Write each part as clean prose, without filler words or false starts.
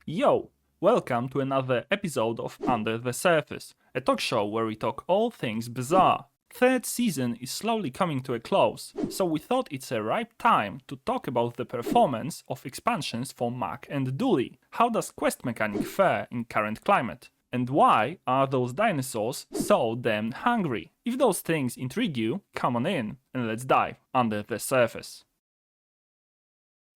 Yo, welcome to another episode of Under the Surface, a talk show where we talk all things Bazaar. Third season is slowly coming to a close, so we thought it's a ripe time to talk about the performance of expansions for Mac and Dooley. How does quest mechanic fare in current climate? And why are those dinosaurs so damn hungry? If those things intrigue you, come on in and let's dive under the surface.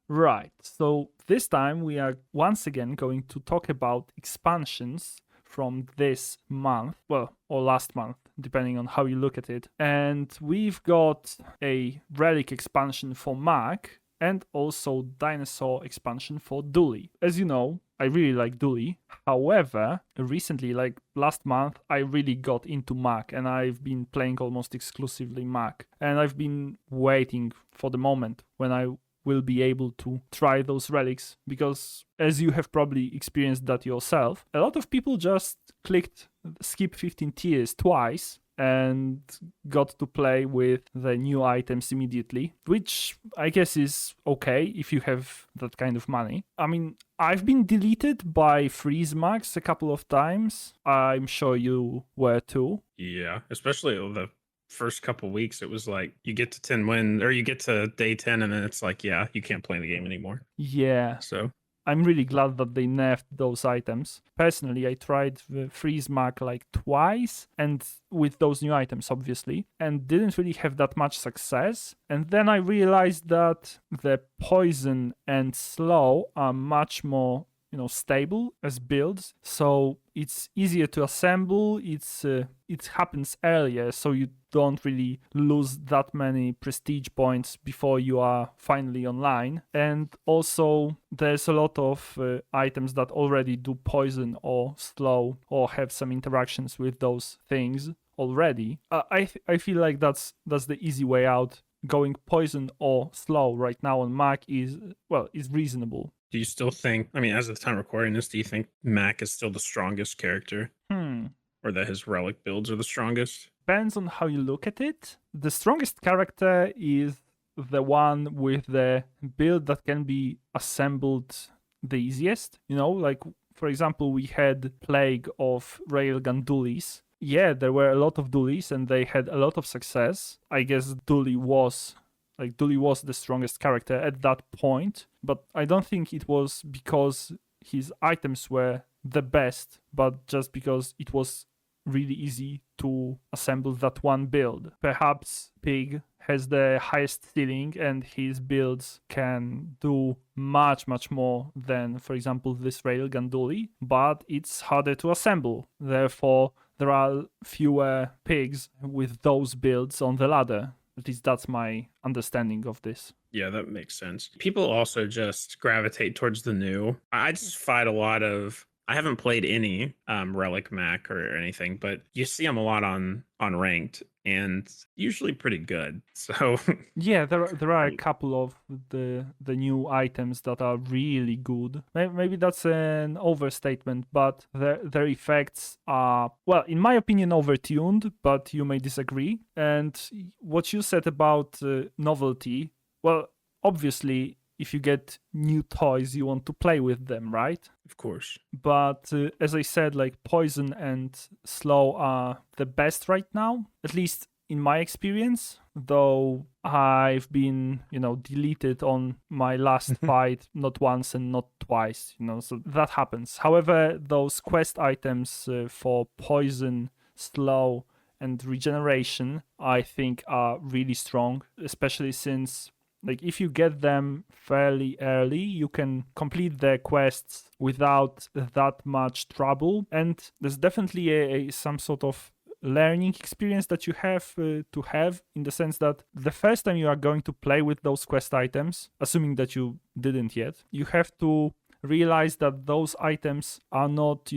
Right, so this time we are once again going to talk about expansions from this month, well, or last month, depending on how you look at it. And we've got a Relic expansion for Mac and also Dinosaur expansion for Dooley. As you know, I really like Dooley. However, recently, like last month, I really got into Mac and I've been playing almost exclusively Mac. And I've been waiting for the moment when I will be able to try those relics, because as you have probably experienced that yourself, a lot of people just clicked skip 15 tiers twice and got to play with the new items immediately, which I guess is okay if you have that kind of money. I mean, I've been deleted by Freeze Max a couple of times. I'm sure you were too. Yeah, especially the first couple weeks, it was like you get to 10 win or you get to day 10 and then it's like, yeah, you can't play the game anymore. Yeah. So I'm really glad that they nerfed those items. Personally, I tried the Freeze Mark like twice, and with those new items, obviously, and didn't really have that much success. And then I realized that the Poison and Slow are much more stable as builds, so it's easier to assemble. It happens earlier, so you don't really lose that many prestige points before you are finally online. And also there's a lot of items that already do poison or slow or have some interactions with those things already. I feel like that's the easy way out. Going poison or slow right now on Mac is reasonable. do you still think, I mean, as of the time recording this, do you think Mac is still the strongest character or that his relic builds are the strongest? Depends on how you look at it. The strongest character is the one with the build that can be assembled the easiest. Like, for example, we had Plague of Railgun Dualies. Yeah, there were a lot of Dualies and they had a lot of success. I guess Dooley was the strongest character at that point, but I don't think it was because his items were the best, but just because it was really easy to assemble that one build. Perhaps Pig has the highest ceiling and his builds can do much more than, for example, this Railgun Dooley, but it's harder to assemble. Therefore, there are fewer pigs with those builds on the ladder. At least that's my understanding of this. Yeah, that makes sense. People also just gravitate towards the new. I just fight a lot of, I haven't played any Relic Mac or anything, but you see them a lot on ranked and usually pretty good. So yeah, there are a couple of the new items that are really good. Maybe that's an overstatement, but their effects are, well, in my opinion, overtuned, but you may disagree. And what you said about novelty, well, obviously, if you get new toys, you want to play with them, right? of course. But as I said, like Poison and Slow are the best right now, at least in my experience, though I've been, deleted on my last fight not once and not twice, so that happens. However, those quest items for Poison, Slow, and Regeneration, I think are really strong, especially since, like, if you get them fairly early, you can complete the quests without that much trouble. And there's definitely some sort of learning experience that you have to have, in the sense that the first time you are going to play with those quest items, assuming that you didn't yet, you have to realize that those items are not,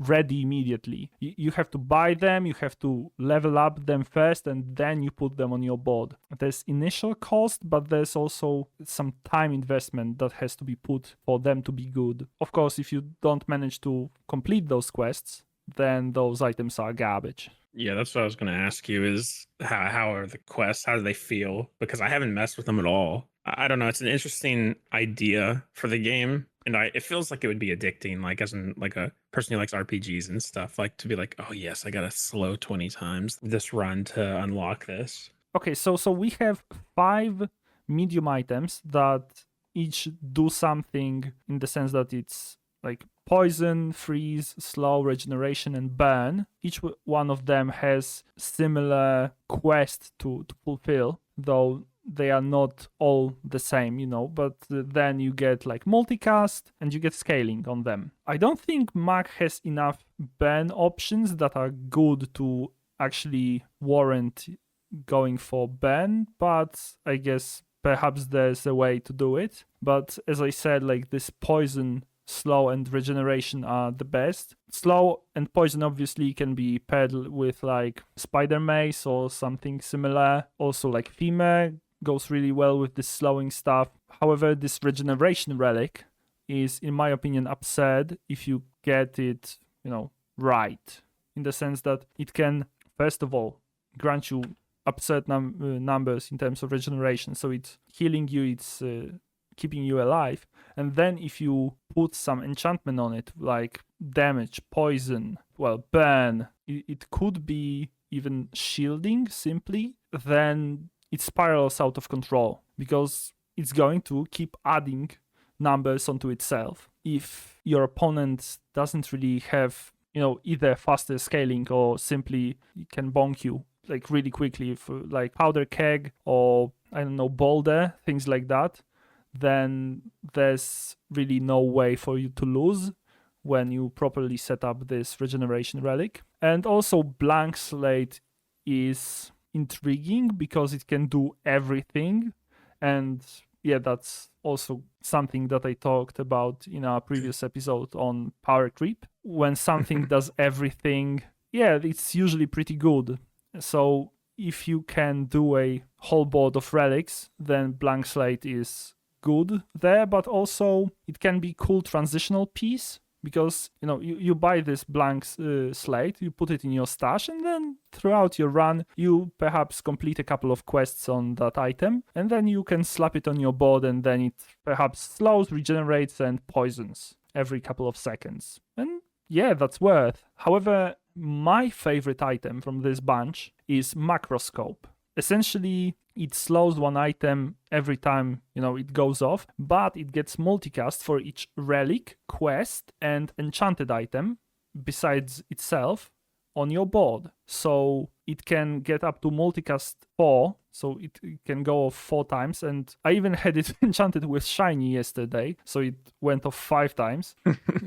ready immediately. You have to buy them, you have to level up them first, and then you put them on your board. There's initial cost, but there's also some time investment that has to be put for them to be good. Of course, if you don't manage to complete those quests, then those items are garbage. Yeah, that's what I was going to ask you is how are the quests? How do they feel? Because I haven't messed with them at all. I don't know. It's an interesting idea for the game, And it feels like it would be addicting, like as in like a person who likes RPGs and stuff, like to be like, oh yes, I gotta slow 20 times this run to unlock this. Okay, so we have 5 medium items that each do something in the sense that it's like poison, freeze, slow, regeneration, and burn. Each one of them has similar quest to fulfill, though they are not all the same, but then you get like multicast and you get scaling on them. I don't think Mac has enough burn options that are good to actually warrant going for burn, but I guess perhaps there's a way to do it. But as I said, like this poison, slow, and regeneration are the best. Slow and poison obviously can be paired with like spider mace or something similar. Also like female goes really well with this slowing stuff. However, this regeneration relic is, in my opinion, absurd if you get it, right. In the sense that it can, first of all, grant you absurd numbers in terms of regeneration. So it's healing you, it's keeping you alive. And then if you put some enchantment on it, like damage, poison, burn, it could be even shielding simply, then it spirals out of control because it's going to keep adding numbers onto itself. If your opponent doesn't really have, either faster scaling or simply can bonk you like really quickly for like powder keg or I don't know, boulder, things like that, then there's really no way for you to lose when you properly set up this regeneration relic. And also blank slate is intriguing because it can do everything, and yeah, that's also something that I talked about in our previous episode on power creep. When something does everything, yeah, it's usually pretty good. So if you can do a whole board of relics, then blank slate is good there, but also it can be cool transitional piece because you buy this blank slate, you put it in your stash, and then throughout your run you perhaps complete a couple of quests on that item, and then you can slap it on your board, and then it perhaps slows, regenerates, and poisons every couple of seconds. And yeah, that's worth. However, my favorite item from this bunch is macroscope. Essentially, it slows one item every time, it goes off, but it gets multicast for each relic, quest, and enchanted item besides itself on your board. So it can get up to multicast 4, so it can go off 4 times, and I even had it enchanted with shiny yesterday, so it went off 5 times,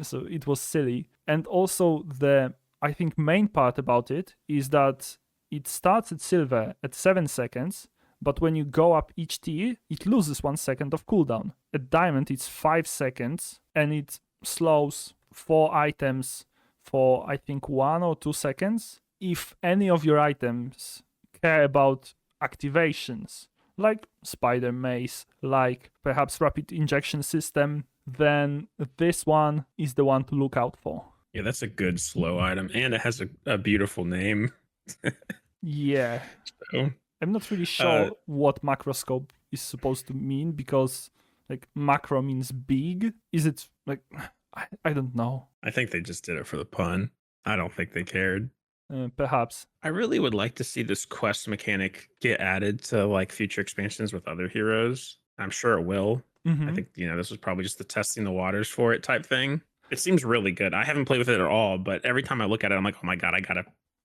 so it was silly. And also the, I think, main part about it is that it starts at silver at 7 seconds, but when you go up each tier, it loses 1 second of cooldown. At diamond, it's 5 seconds, and it slows 4 items for, I think, 1 or 2 seconds. If any of your items care about activations, like Spider Mace, like perhaps Rapid Injection System, then this one is the one to look out for. Yeah, that's a good slow item, and it has a beautiful name. Yeah. So, I'm not really sure what macroscope is supposed to mean, because like macro means big. Is it like, I don't know. I think they just did it for the pun. I don't think they cared. Perhaps. I really would like to see this quest mechanic get added to like future expansions with other heroes. I'm sure it will. Mm-hmm. I think, this was probably just the testing the waters for it type thing. It seems really good. I haven't played with it at all, but every time I look at it, I'm like, oh my God,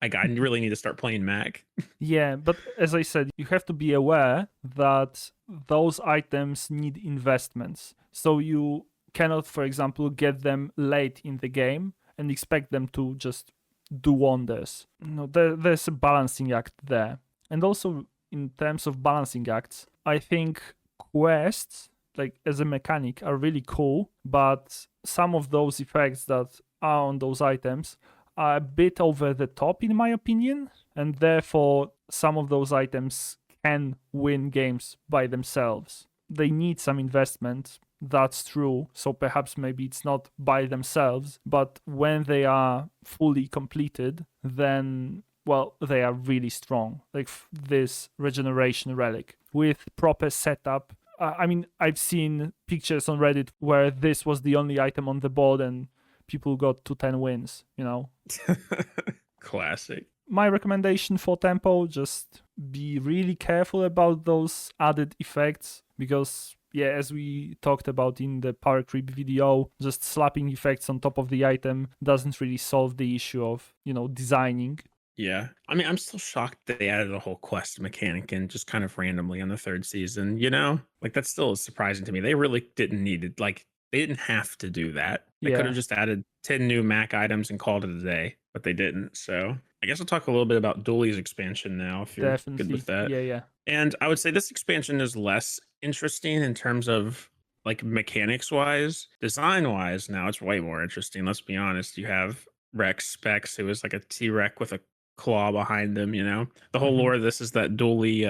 I really need to start playing Mac. Yeah, but as I said, you have to be aware that those items need investments. So you cannot, for example, get them late in the game and expect them to just do wonders. No, there's a balancing act there. And also, in terms of balancing acts, I think quests, like as a mechanic, are really cool, but some of those effects that are on those items are a bit over the top, in my opinion, and therefore some of those items can win games by themselves. They need some investment, that's true, so perhaps maybe it's not by themselves, but when they are fully completed, then, they are really strong. Like this regeneration relic with proper setup, I mean, I've seen pictures on Reddit where this was the only item on the board and people got to 10 wins, you know. Classic. My recommendation for tempo, just be really careful about those added effects, because yeah, as we talked about in the power creep video, just slapping effects on top of the item doesn't really solve the issue of, you know, designing. Yeah. I mean, I'm still shocked that they added a whole quest mechanic in just kind of randomly on the third season, you know? Like that's still surprising to me. They really didn't need it. Like they didn't have to do that. They could Yeah, have just added 10 new Mac items and called it a day, but they didn't. So I guess I'll talk a little bit about Dooley's expansion now, if you're good with definitely. that. Yeah. And I would say this expansion is less interesting in terms of like mechanics wise. Design wise, now it's way more interesting. Let's be honest. You have Rex Specs, who is like a T Rex with a claw behind him, you know? The whole lore of this is that Dooley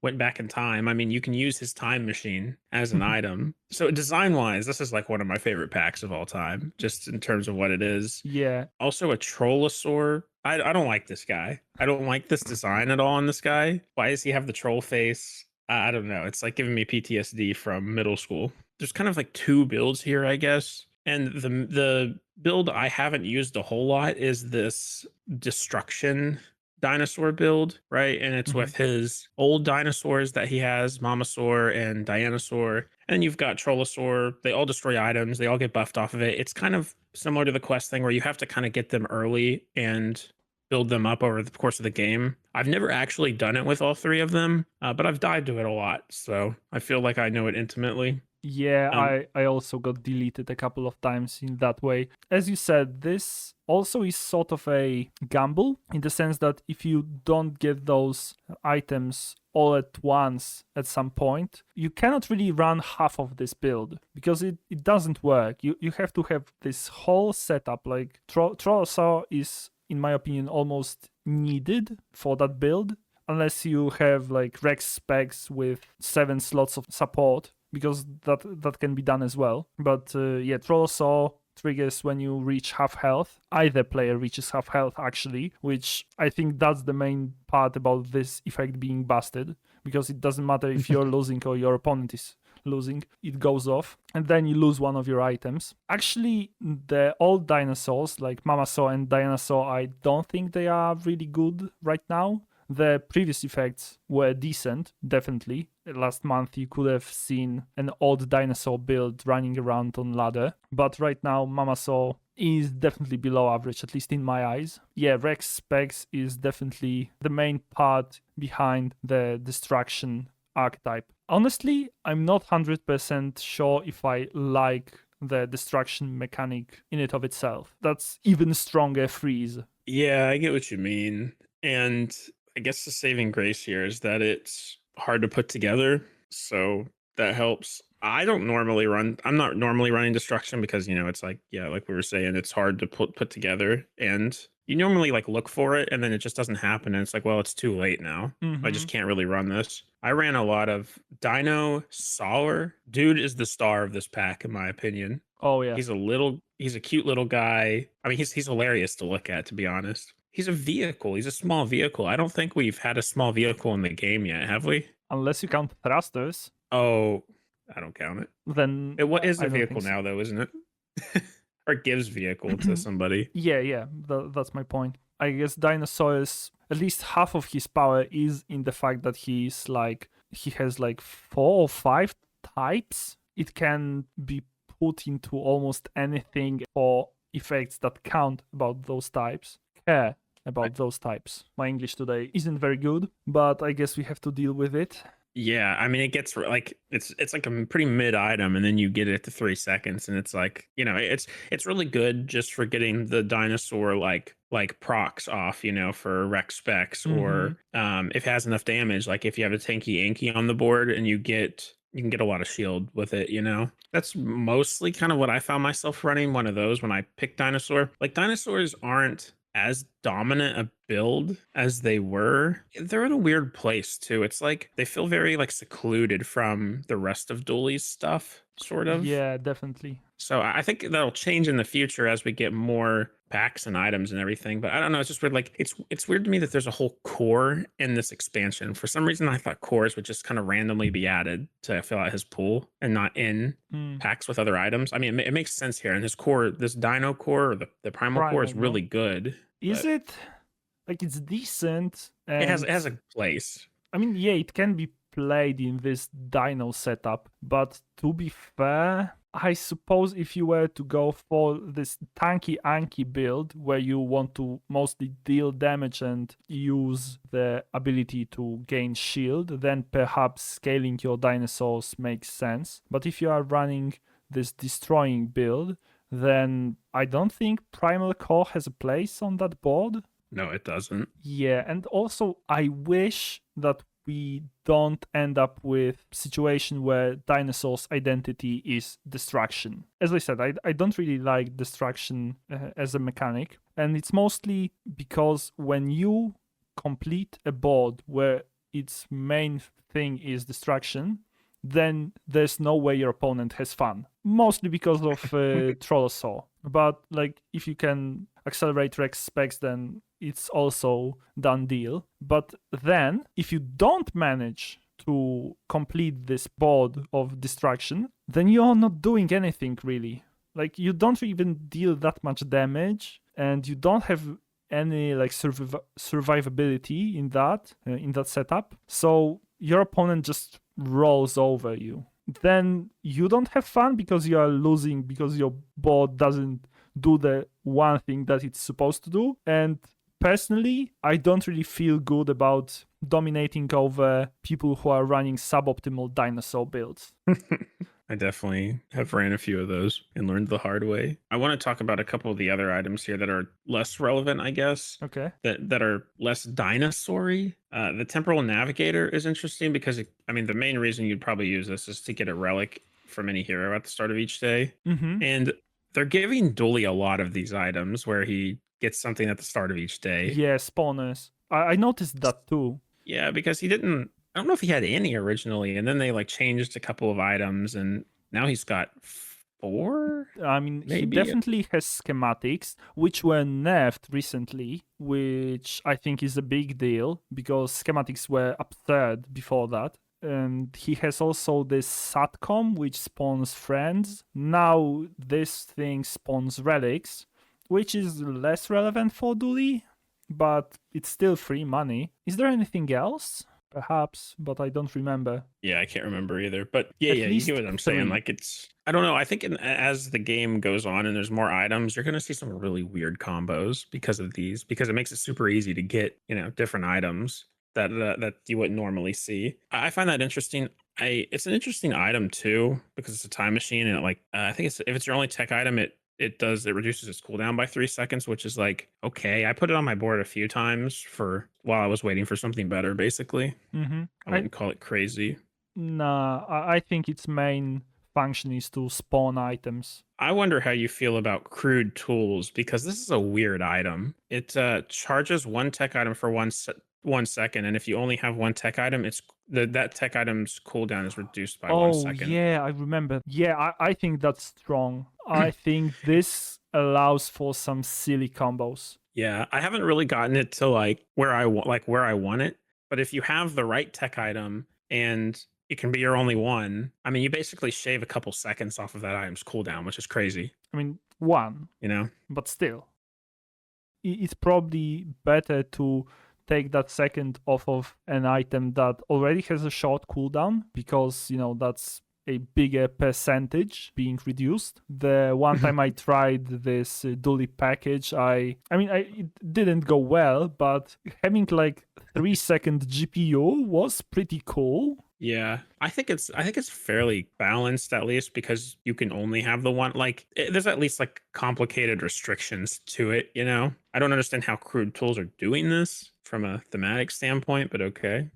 went back in time. I mean, you can use his time machine as an item. So design wise, this is like one of my favorite packs of all time, just in terms of what it is. Yeah. Also a Trollasaur. I don't like this guy. I don't like this design at all on this guy. Why does he have the troll face? I don't know. It's like giving me PTSD from middle school. There's kind of like two builds here, I guess. And the build I haven't used a whole lot is this destruction dinosaur build, right? And it's with his old dinosaurs that he has, Mamasaur and Dianosaur. And you've got Trollasaur. They all destroy items. They all get buffed off of it. It's kind of similar to the quest thing where you have to kind of get them early and build them up over the course of the game. I've never actually done it with all three of them, but I've died to it a lot. So I feel like I know it intimately. Yeah, I also got deleted a couple of times in that way. As you said, this also is sort of a gamble in the sense that if you don't get those items all at once at some point, you cannot really run half of this build because it doesn't work. You have to have this whole setup. Like Trollasaur is, in my opinion, almost needed for that build, unless you have like Rex specs with 7 slots of support, because that can be done as well. But yeah, Trollasaur triggers when you reach half health. Either player reaches half health, actually, which I think that's the main part about this effect being busted, because it doesn't matter if you're losing or your opponent is losing, it goes off, and then you lose one of your items. Actually, the old dinosaurs, like Mamasaur and Dianosaur, I don't think they are really good right now. The previous effects were decent, definitely. Last month you could have seen an old dinosaur build running around on ladder, but right now Mamasaur is definitely below average, at least in my eyes. Yeah, Rex Specs is definitely the main part behind the destruction archetype. Honestly, I'm not 100% sure if I like the destruction mechanic in it of itself. That's even stronger freeze. Yeah, I get what you mean. And I guess the saving grace here is that it's hard to put together. So that helps. I'm not normally running destruction because, you know, it's like, yeah, like we were saying, it's hard to put together. And you normally like look for it and then it just doesn't happen. And it's like, well, it's too late now. I just can't really run this. I ran a lot of Dinosaur. Dude is the star of this pack, in my opinion. Oh yeah. He's a cute little guy. I mean, he's hilarious to look at, to be honest. He's a vehicle. He's a small vehicle. I don't think we've had a small vehicle in the game yet, have we? Unless you count thrusters. Oh, I don't count it. Then What is I a don't vehicle think so. now, though, isn't it? Or gives vehicle to somebody. Yeah, that's my point. I guess Dinosaurus, at least half of his power is in the fact that he has like 4 or 5 types. It can be put into almost anything for effects that count about those types. Those types. My English today isn't very good, but I guess we have to deal with it. Yeah, I mean, it gets like it's like a pretty mid item, and then you get it to 3 seconds, and it's like, you know, it's really good just for getting the dinosaur like procs off, you know, for Rex specs, or if it has enough damage, like if you have a tanky Anki on the board and you can get a lot of shield with it, you know. That's mostly kind of what I found myself running, one of those when I picked dinosaur. Like dinosaurs aren't as dominant a build as they were. They're in a weird place too. It's like they feel very like secluded from the rest of Dooley's stuff, sort of. Yeah, definitely. So I think that'll change in the future as we get more packs and items and everything. But I don't know. It's just weird. Like it's weird to me that there's a whole core in this expansion. For some reason, I thought cores would just kind of randomly be added to fill out his pool and not in Mm, packs with other items. I mean, it makes sense here. And his core, this Dino core, or the Primal core, primal, is really no? good. Is But it? Like, it's decent, it and has a place. I mean, yeah, it can be played in this Dino setup, but to be fair, I suppose if you were to go for this tanky Anki build where you want to mostly deal damage and use the ability to gain shield, then perhaps scaling your dinosaurs makes sense. But if you are running this destroying build, then I don't think Primal Core has a place on that board. No, it doesn't. Yeah, and also I wish that we don't end up with situation where dinosaurs' identity is destruction. As I said, I don't really like destruction as a mechanic, and it's mostly because when you complete a board where its main thing is destruction, then there's no way your opponent has fun. Mostly because of Trollsaur. But like if you can accelerate Rex specs, then it's also done deal. But then if you don't manage to complete this board of destruction, then you're not doing anything really. Like you don't even deal that much damage, and you don't have any like survivability in that setup. So your opponent just rolls over you. Then you don't have fun because you are losing because your board doesn't do the one thing that it's supposed to do. And personally, I don't really feel good about dominating over people who are running suboptimal dinosaur builds. I definitely have ran a few of those and learned the hard way. I want to talk about a couple of the other items here that are less relevant, I guess. Okay. That are less dinosaur-y. The temporal navigator is interesting because I mean the main reason you'd probably use this is to get a relic from any hero at the start of each day. Mm-hmm. And they're giving Dooley a lot of these items where he gets something at the start of each day. Yeah, spawners. I noticed that too. Yeah, because he didn't. I don't know if he had any originally, and then they like changed a couple of items, and now he's got 4. I mean, he Maybe. definitely has schematics, which were nerfed recently, which I think is a big deal because schematics were absurd before that. And he has also this Satcom, which spawns friends. Now this thing spawns relics, which is less relevant for Dooley, but it's still free money. Is there anything else? Perhaps, but I don't remember. Yeah, I can't remember either. But yeah, At you least get what I'm saying. 3. Like I don't know. I think as the game goes on and there's more items, you're going to see some really weird combos because of these, because it makes it super easy to get, different items that you wouldn't normally see. I find that interesting. It's an interesting item too, because it's a time machine and I think if it's your only tech item, it reduces its cooldown by 3 seconds, which is like, okay. I put it on my board a few times for while I was waiting for something better, basically. Mm-hmm. I wouldn't call it crazy. Nah, I think its main function is to spawn items. I wonder how you feel about crude tools, because this is a weird item. It charges one tech item for 1 second, and if you only have one tech item, that tech item's cooldown is reduced by 1 second. Yeah, I remember. Yeah, I think that's strong. I think this allows for some silly combos. Yeah, I haven't really gotten it to where I want it, but if you have the right tech item and it can be your only one, I mean, you basically shave a couple seconds off of that item's cooldown, which is crazy. I mean, one, but still. It's probably better to take that second off of an item that already has a short cooldown, because that's a bigger percentage being reduced. The one time I tried this Dooley package, it didn't go well, but having 3-second GPU was pretty cool. Yeah, I think it's fairly balanced, at least because you can only have the one. There's at least complicated restrictions to it. I don't understand how crude tools are doing this from a thematic standpoint, but okay.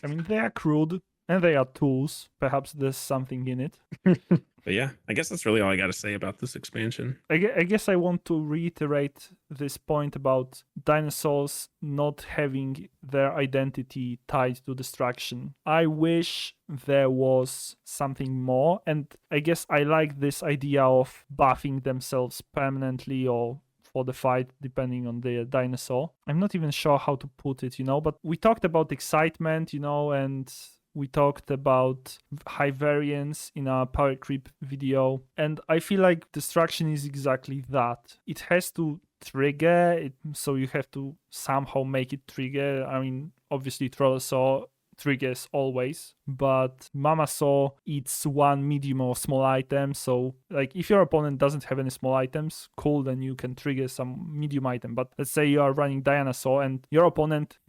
I mean, they are crude and they are tools. Perhaps there's something in it. But yeah, I guess that's really all I got to say about this expansion. I guess I want to reiterate this point about dinosaurs not having their identity tied to destruction. I wish there was something more, and I guess I like this idea of buffing themselves permanently or for the fight, depending on the dinosaur. I'm not even sure how to put it, but we talked about excitement, and we talked about high variance in our power creep video. And I feel like destruction is exactly that. It has to trigger it, so you have to somehow make it trigger. I mean, obviously Trollsaur triggers always, but Mama Saw eats one medium or small item, so like if your opponent doesn't have any small items, cool, then you can trigger some medium item. But let's say you are running Diana Saw and your opponent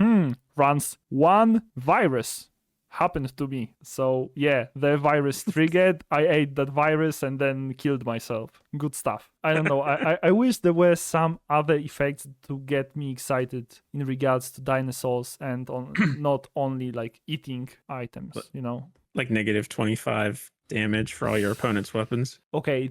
runs one virus. Happened to me. So yeah, the virus triggered, I ate that virus and then killed myself. Good stuff. I don't know. I wish there were some other effects to get me excited in regards to dinosaurs and not only like eating items, Like negative 25 damage for all your opponent's weapons. Okay.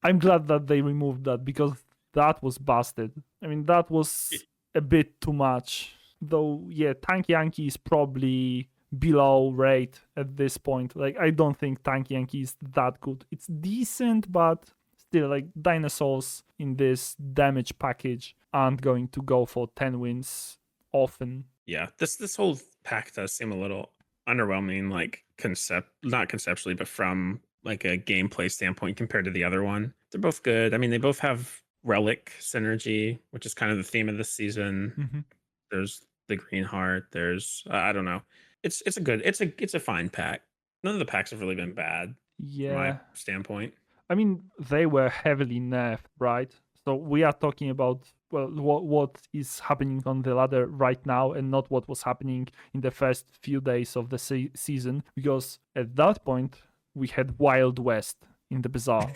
I'm glad that they removed that because that was busted. I mean, that was a bit too much. Though, yeah, Tank Yankee is probably below rate at this point. Like, I don't think Tank Yankee is that good. It's decent, but still, like, dinosaurs in this damage package aren't going to go for 10 wins often. Yeah, this whole pack does seem a little underwhelming, like not conceptually, but from like a gameplay standpoint compared to the other one. They're both good. I mean, they both have relic synergy, which is kind of the theme of this season. Mm-hmm. There's the Green Heart. There's I don't know. It's a fine pack. None of the packs have really been bad. Yeah. From my standpoint. I mean, they were heavily nerfed, right? So we are talking about what is happening on the ladder right now and not what was happening in the first few days of the season, because at that point we had Wild West in the Bazaar.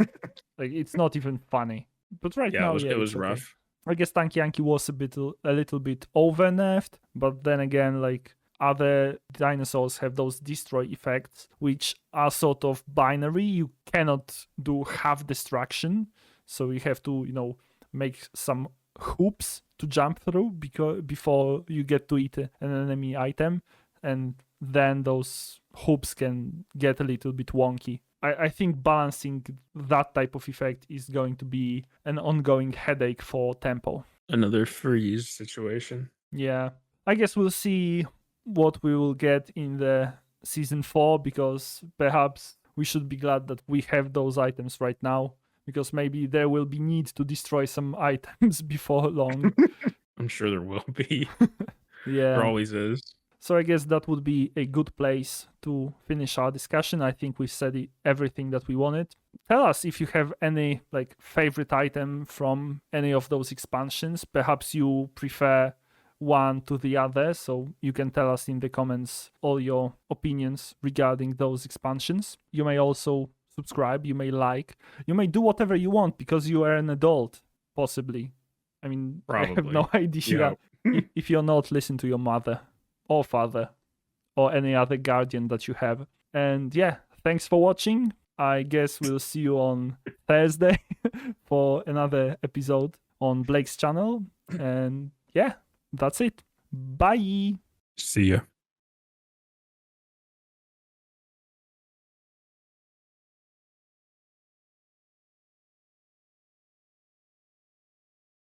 Like, it's not even funny. But right now, it was rough. Okay. I guess Tank Yankee was a little bit over nerfed, but then again, like, other dinosaurs have those destroy effects, which are sort of binary. You cannot do half destruction, so you have to, make some hoops to jump through before you get to eat an enemy item, and then those hoops can get a little bit wonky. I think balancing that type of effect is going to be an ongoing headache for Tempo. Another freeze situation. Yeah, I guess we'll see what we will get in the season 4, because perhaps we should be glad that we have those items right now, because maybe there will be need to destroy some items before long. I'm sure there will be. Yeah. There always is. So I guess that would be a good place to finish our discussion. I think we said everything that we wanted. Tell us if you have any favorite item from any of those expansions. Perhaps you prefer one to the other, so you can tell us in the comments all your opinions regarding those expansions. You may also subscribe, you may like, you may do whatever you want because you are an adult, possibly. I mean, probably. I have no idea. If you're not, listen to your mother or father or any other guardian that you have. And yeah, thanks for watching. I guess we'll see you on Thursday for another episode on Blake's channel. And yeah, that's it. Bye. See ya.